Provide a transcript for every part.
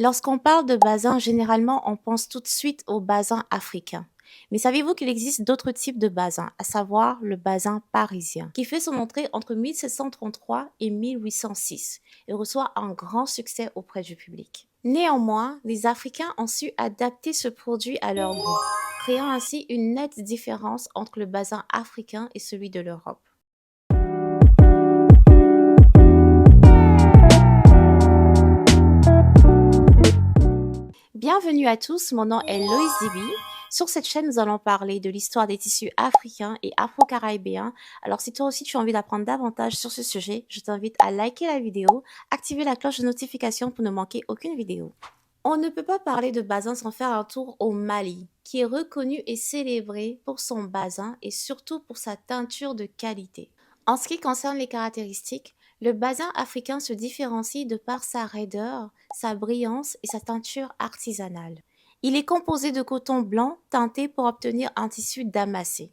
Lorsqu'on parle de bazin, généralement, on pense tout de suite au bazin africain. Mais savez-vous qu'il existe d'autres types de bazins, à savoir le bazin parisien, qui fait son entrée entre 1733 et 1806 et reçoit un grand succès auprès du public. Néanmoins, les Africains ont su adapter ce produit à leur goût, créant ainsi une nette différence entre le bazin africain et celui de l'Europe. Bienvenue à tous, mon nom est Loïs Dibi. Sur cette chaîne, nous allons parler de l'histoire des tissus africains et afro-caribéens. Alors si toi aussi tu as envie d'apprendre davantage sur ce sujet, je t'invite à liker la vidéo, activer la cloche de notification pour ne manquer aucune vidéo. On ne peut pas parler de bazin sans faire un tour au Mali, qui est reconnu et célébré pour son bazin et surtout pour sa teinture de qualité. En ce qui concerne les caractéristiques, le bazin africain se différencie de par sa raideur, sa brillance et sa teinture artisanale. Il est composé de coton blanc teinté pour obtenir un tissu damassé.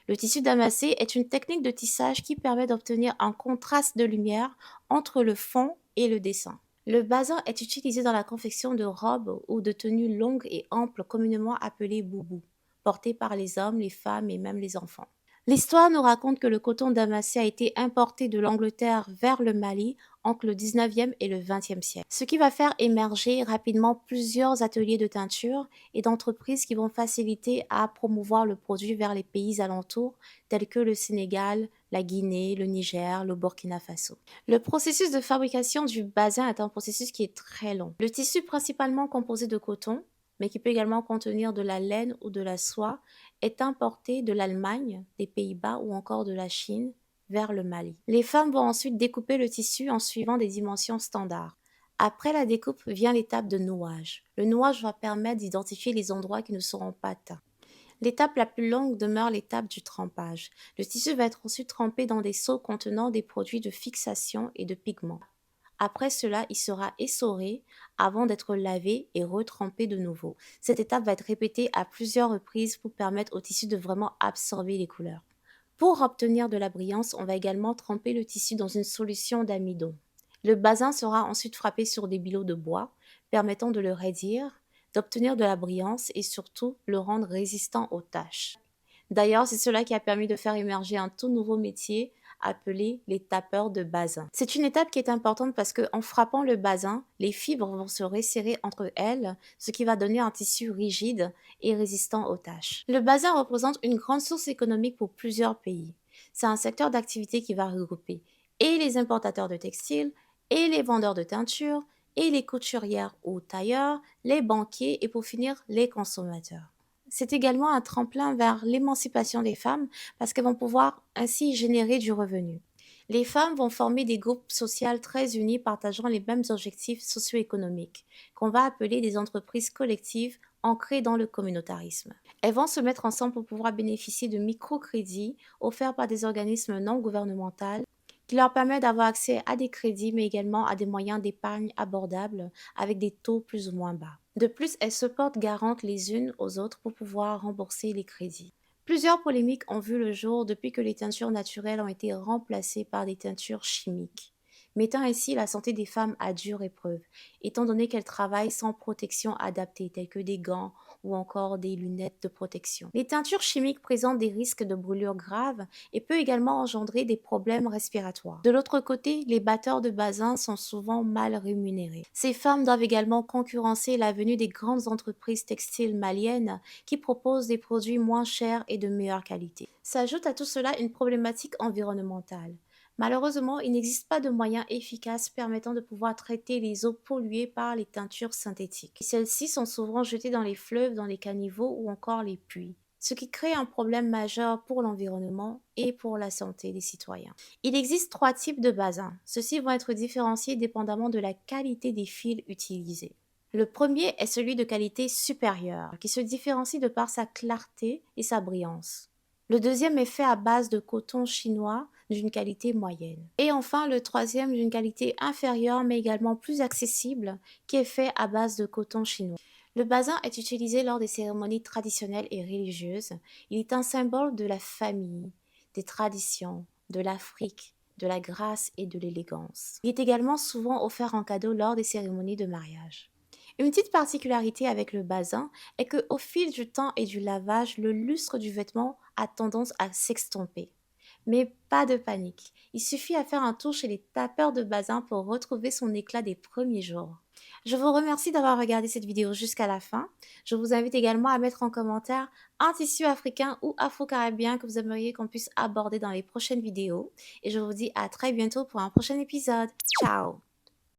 Le tissu damassé est une technique de tissage qui permet d'obtenir un contraste de lumière entre le fond et le dessin. Le bazin est utilisé dans la confection de robes ou de tenues longues et amples communément appelées boubou, portées par les hommes, les femmes et même les enfants. L'histoire nous raconte que le coton damassé a été importé de l'Angleterre vers le Mali entre le 19e et le 20e siècle, ce qui va faire émerger rapidement plusieurs ateliers de teinture et d'entreprises qui vont faciliter à promouvoir le produit vers les pays alentours tels que le Sénégal, la Guinée, le Niger, le Burkina Faso. Le processus de fabrication du bazin est un processus qui est très long. Le tissu principalement composé de coton, mais qui peut également contenir de la laine ou de la soie, est importé de l'Allemagne, des Pays-Bas ou encore de la Chine vers le Mali. Les femmes vont ensuite découper le tissu en suivant des dimensions standards. Après la découpe vient l'étape de nouage. Le nouage va permettre d'identifier les endroits qui ne seront pas teints. L'étape la plus longue demeure l'étape du trempage. Le tissu va être ensuite trempé dans des seaux contenant des produits de fixation et de pigments. Après cela, il sera essoré avant d'être lavé et retrempé de nouveau. Cette étape va être répétée à plusieurs reprises pour permettre au tissu de vraiment absorber les couleurs. Pour obtenir de la brillance, on va également tremper le tissu dans une solution d'amidon. Le bazin sera ensuite frappé sur des bilots de bois, permettant de le raidir, d'obtenir de la brillance et surtout le rendre résistant aux taches. D'ailleurs, c'est cela qui a permis de faire émerger un tout nouveau métier appelé les tapeurs de bazin. C'est une étape qui est importante parce qu'en frappant le bazin, les fibres vont se resserrer entre elles, ce qui va donner un tissu rigide et résistant aux taches. Le bazin représente une grande source économique pour plusieurs pays. C'est un secteur d'activité qui va regrouper et les importateurs de textiles, et les vendeurs de teinture, et les couturières ou tailleurs, les banquiers et pour finir les consommateurs. C'est également un tremplin vers l'émancipation des femmes parce qu'elles vont pouvoir ainsi générer du revenu. Les femmes vont former des groupes sociaux très unis partageant les mêmes objectifs socio-économiques, qu'on va appeler des entreprises collectives ancrées dans le communautarisme. Elles vont se mettre ensemble pour pouvoir bénéficier de microcrédits offerts par des organismes non gouvernementaux qui leur permettent d'avoir accès à des crédits mais également à des moyens d'épargne abordables avec des taux plus ou moins bas. De plus, elles se portent garantes les unes aux autres pour pouvoir rembourser les crédits. Plusieurs polémiques ont vu le jour depuis que les teintures naturelles ont été remplacées par des teintures chimiques, mettant ainsi la santé des femmes à dure épreuve, étant donné qu'elles travaillent sans protection adaptée, telles que des gants ou encore des lunettes de protection. Les teintures chimiques présentent des risques de brûlures graves et peuvent également engendrer des problèmes respiratoires. De l'autre côté, les batteurs de bazin sont souvent mal rémunérés. Ces femmes doivent également concurrencer la venue des grandes entreprises textiles maliennes qui proposent des produits moins chers et de meilleure qualité. S'ajoute à tout cela une problématique environnementale. Malheureusement, il n'existe pas de moyens efficaces permettant de pouvoir traiter les eaux polluées par les teintures synthétiques. Celles-ci sont souvent jetées dans les fleuves, dans les caniveaux ou encore les puits, ce qui crée un problème majeur pour l'environnement et pour la santé des citoyens. Il existe trois types de bazins. Ceux-ci vont être différenciés dépendamment de la qualité des fils utilisés. Le premier est celui de qualité supérieure, qui se différencie de par sa clarté et sa brillance. Le deuxième est fait à base de coton chinois d'une qualité moyenne. Et enfin, le troisième d'une qualité inférieure mais également plus accessible qui est fait à base de coton chinois. Le bazin est utilisé lors des cérémonies traditionnelles et religieuses. Il est un symbole de la famille, des traditions, de l'Afrique, de la grâce et de l'élégance. Il est également souvent offert en cadeau lors des cérémonies de mariage. Une petite particularité avec le bazin est que au fil du temps et du lavage, le lustre du vêtement a tendance à s'estomper. Mais pas de panique, il suffit à faire un tour chez les tapeurs de bazin pour retrouver son éclat des premiers jours. Je vous remercie d'avoir regardé cette vidéo jusqu'à la fin. Je vous invite également à mettre en commentaire un tissu africain ou afro-caribéen que vous aimeriez qu'on puisse aborder dans les prochaines vidéos. Et je vous dis à très bientôt pour un prochain épisode. Ciao!